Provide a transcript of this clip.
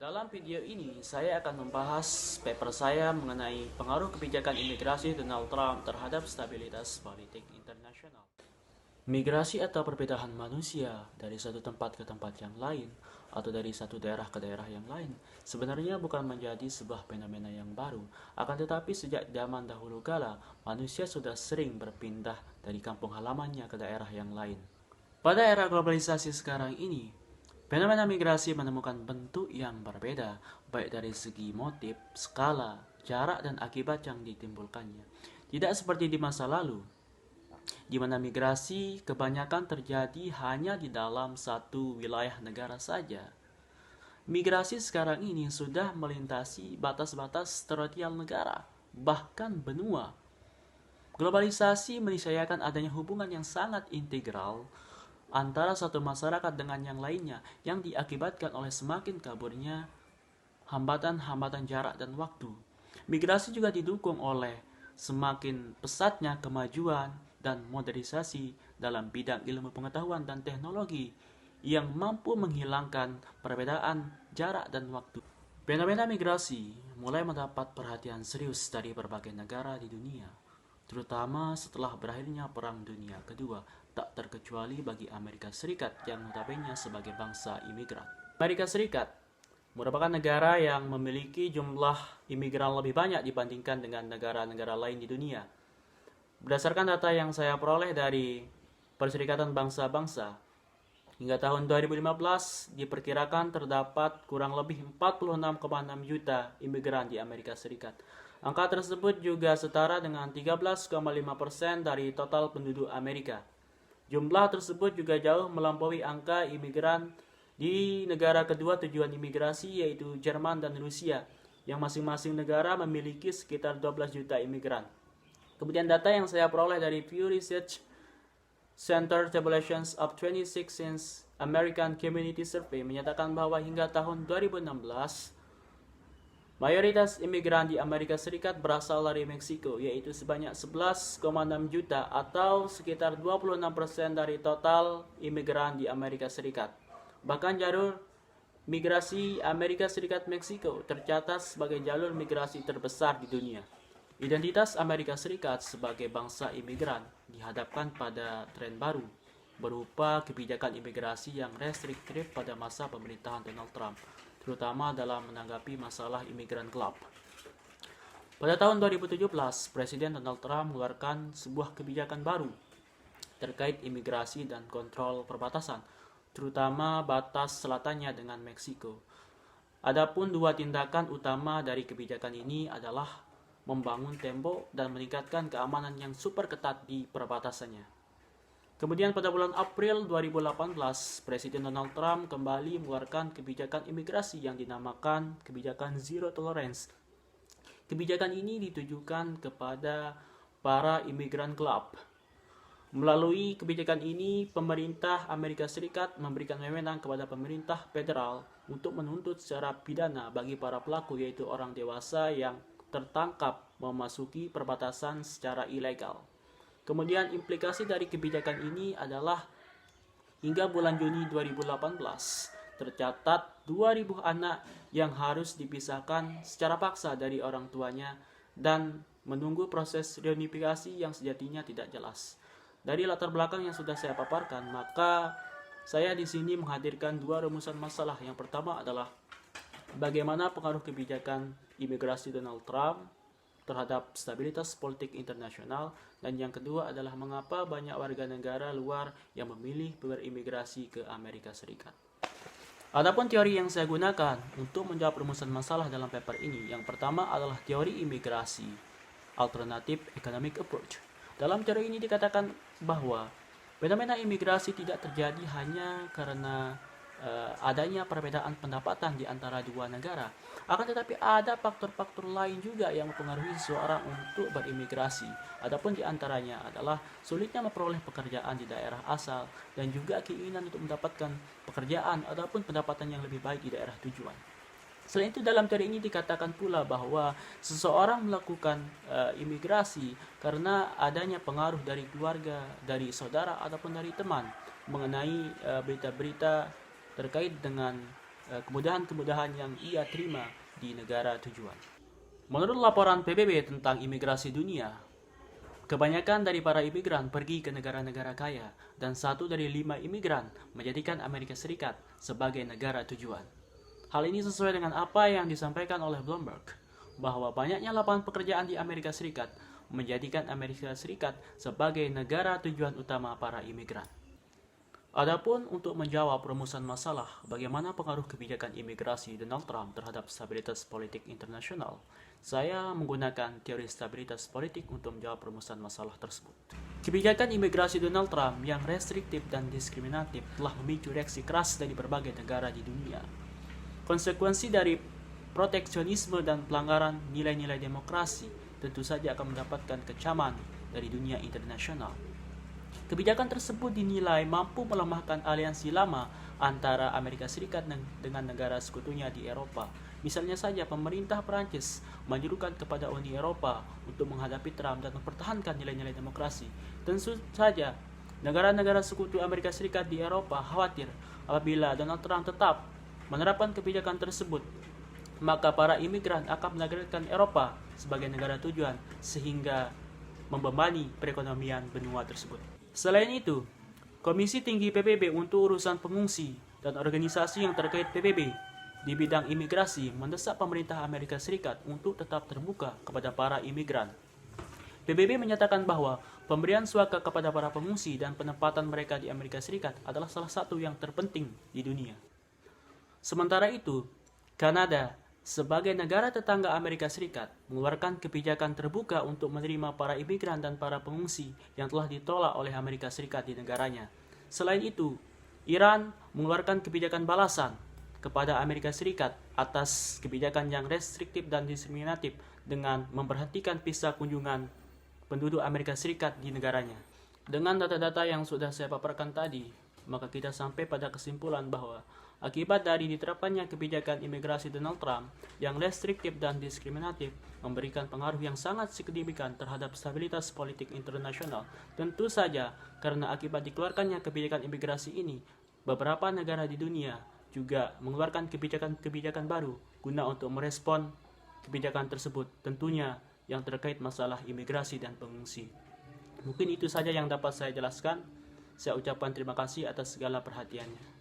Dalam video ini, saya akan membahas paper saya mengenai pengaruh kebijakan imigrasi Donald Trump terhadap stabilitas politik internasional. Migrasi atau perpindahan manusia dari satu tempat ke tempat yang lain atau dari satu daerah ke daerah yang lain sebenarnya bukan menjadi sebuah fenomena yang baru. Akan tetapi sejak zaman dahulu kala, manusia sudah sering berpindah dari kampung halamannya ke daerah yang lain. Pada era globalisasi sekarang ini, fenomena migrasi menemukan bentuk yang berbeda, baik dari segi motif, skala, jarak, dan akibat yang ditimbulkannya. Tidak seperti di masa lalu, di mana migrasi kebanyakan terjadi hanya di dalam satu wilayah negara saja. Migrasi sekarang ini sudah melintasi batas-batas teritorial negara, bahkan benua. Globalisasi meniscayakan adanya hubungan yang sangat integral antara satu masyarakat dengan yang lainnya yang diakibatkan oleh semakin kaburnya hambatan-hambatan jarak dan waktu. Migrasi juga didukung oleh semakin pesatnya kemajuan dan modernisasi dalam bidang ilmu pengetahuan dan teknologi yang mampu menghilangkan perbedaan jarak dan waktu. Fenomena migrasi mulai mendapat perhatian serius dari berbagai negara di dunia, terutama setelah berakhirnya Perang Dunia Kedua, tak terkecuali bagi Amerika Serikat yang notabene sebagai bangsa imigran. Amerika Serikat merupakan negara yang memiliki jumlah imigran lebih banyak dibandingkan dengan negara-negara lain di dunia. Berdasarkan data yang saya peroleh dari Perserikatan Bangsa-Bangsa, hingga tahun 2015 diperkirakan terdapat kurang lebih 46,6 juta imigran di Amerika Serikat. Angka tersebut juga setara dengan 13,5% dari total penduduk Amerika. Jumlah tersebut juga jauh melampaui angka imigran di negara kedua tujuan imigrasi yaitu Jerman dan Rusia, yang masing-masing negara memiliki sekitar 12 juta imigran. Kemudian data yang saya peroleh dari Pew Research Center Tabulations of 26 American Community Survey menyatakan bahwa hingga tahun 2016, mayoritas imigran di Amerika Serikat berasal dari Meksiko, yaitu sebanyak 11,6 juta atau sekitar 26% dari total imigran di Amerika Serikat. Bahkan jalur migrasi Amerika Serikat-Meksiko tercatat sebagai jalur migrasi terbesar di dunia. Identitas Amerika Serikat sebagai bangsa imigran dihadapkan pada tren baru berupa kebijakan imigrasi yang restriktif pada masa pemerintahan Donald Trump, terutama dalam menanggapi masalah imigran gelap. Pada tahun 2017, Presiden Donald Trump mengeluarkan sebuah kebijakan baru terkait imigrasi dan kontrol perbatasan, terutama batas selatannya dengan Meksiko. Adapun dua tindakan utama dari kebijakan ini adalah membangun tembok dan meningkatkan keamanan yang super ketat di perbatasannya. Kemudian pada bulan April 2018, Presiden Donald Trump kembali mengeluarkan kebijakan imigrasi yang dinamakan kebijakan Zero Tolerance. Kebijakan ini ditujukan kepada para imigran gelap. Melalui kebijakan ini, pemerintah Amerika Serikat memberikan wewenang kepada pemerintah federal untuk menuntut secara pidana bagi para pelaku, yaitu orang dewasa yang tertangkap memasuki perbatasan secara ilegal. Kemudian implikasi dari kebijakan ini adalah hingga bulan Juni 2018 tercatat 2.000 anak yang harus dipisahkan secara paksa dari orang tuanya dan menunggu proses reunifikasi yang sejatinya tidak jelas. Dari latar belakang yang sudah saya paparkan, maka saya di sini menghadirkan dua rumusan masalah. Yang pertama adalah bagaimana pengaruh kebijakan imigrasi Donald Trump terhadap stabilitas politik internasional, dan yang kedua adalah mengapa banyak warga negara luar yang memilih berimigrasi ke Amerika Serikat. Adapun teori yang saya gunakan untuk menjawab rumusan masalah dalam paper ini, yang pertama adalah teori imigrasi Alternative Economic Approach. Dalam teori ini dikatakan bahwa fenomena imigrasi tidak terjadi hanya karena adanya perbedaan pendapatan di antara dua negara. Akan tetapi ada faktor-faktor lain juga yang mempengaruhi seseorang untuk berimigrasi. Adapun di antaranya adalah sulitnya memperoleh pekerjaan di daerah asal dan juga keinginan untuk mendapatkan pekerjaan ataupun pendapatan yang lebih baik di daerah tujuan. Selain itu, dalam teori ini dikatakan pula bahwa seseorang melakukan imigrasi karena adanya pengaruh dari keluarga, dari saudara ataupun dari teman mengenai berita-berita terkait dengan kemudahan-kemudahan yang ia terima di negara tujuan. Menurut laporan PBB tentang imigrasi dunia, kebanyakan dari para imigran pergi ke negara-negara kaya dan 1 dari 5 imigran menjadikan Amerika Serikat sebagai negara tujuan. Hal ini sesuai dengan apa yang disampaikan oleh Bloomberg, bahwa banyaknya lapangan pekerjaan di Amerika Serikat menjadikan Amerika Serikat sebagai negara tujuan utama para imigran. Adapun untuk menjawab rumusan masalah bagaimana pengaruh kebijakan imigrasi Donald Trump terhadap stabilitas politik internasional, saya menggunakan teori stabilitas politik untuk menjawab rumusan masalah tersebut. Kebijakan imigrasi Donald Trump yang restriktif dan diskriminatif telah memicu reaksi keras dari berbagai negara di dunia. Konsekuensi dari proteksionisme dan pelanggaran nilai-nilai demokrasi tentu saja akan mendapatkan kecaman dari dunia internasional. Kebijakan tersebut dinilai mampu melemahkan aliansi lama antara Amerika Serikat dengan negara sekutunya di Eropa. Misalnya saja pemerintah Prancis menyerukan kepada Uni Eropa untuk menghadapi Trump dan mempertahankan nilai-nilai demokrasi. Tentu saja negara-negara sekutu Amerika Serikat di Eropa khawatir apabila Donald Trump tetap menerapkan kebijakan tersebut, maka para imigran akan menargetkan Eropa sebagai negara tujuan sehingga membebani perekonomian benua tersebut. Selain itu, Komisi Tinggi PBB untuk Urusan Pengungsi dan organisasi yang terkait PBB di bidang imigrasi mendesak pemerintah Amerika Serikat untuk tetap terbuka kepada para imigran. PBB menyatakan bahwa pemberian suaka kepada para pengungsi dan penempatan mereka di Amerika Serikat adalah salah satu yang terpenting di dunia. Sementara itu, Kanada sebagai negara tetangga Amerika Serikat mengeluarkan kebijakan terbuka untuk menerima para imigran dan para pengungsi yang telah ditolak oleh Amerika Serikat di negaranya. Selain itu, Iran mengeluarkan kebijakan balasan kepada Amerika Serikat atas kebijakan yang restriktif dan diskriminatif dengan memberhentikan visa kunjungan penduduk Amerika Serikat di negaranya. Dengan data-data yang sudah saya paparkan tadi, maka kita sampai pada kesimpulan bahwa akibat dari diterapkannya kebijakan imigrasi Donald Trump yang restriktif dan diskriminatif memberikan pengaruh yang sangat signifikan terhadap stabilitas politik internasional. Tentu saja karena akibat dikeluarkannya kebijakan imigrasi ini, beberapa negara di dunia juga mengeluarkan kebijakan-kebijakan baru guna untuk merespon kebijakan tersebut, tentunya yang terkait masalah imigrasi dan pengungsi. Mungkin itu saja yang dapat saya jelaskan. Saya ucapkan terima kasih atas segala perhatiannya.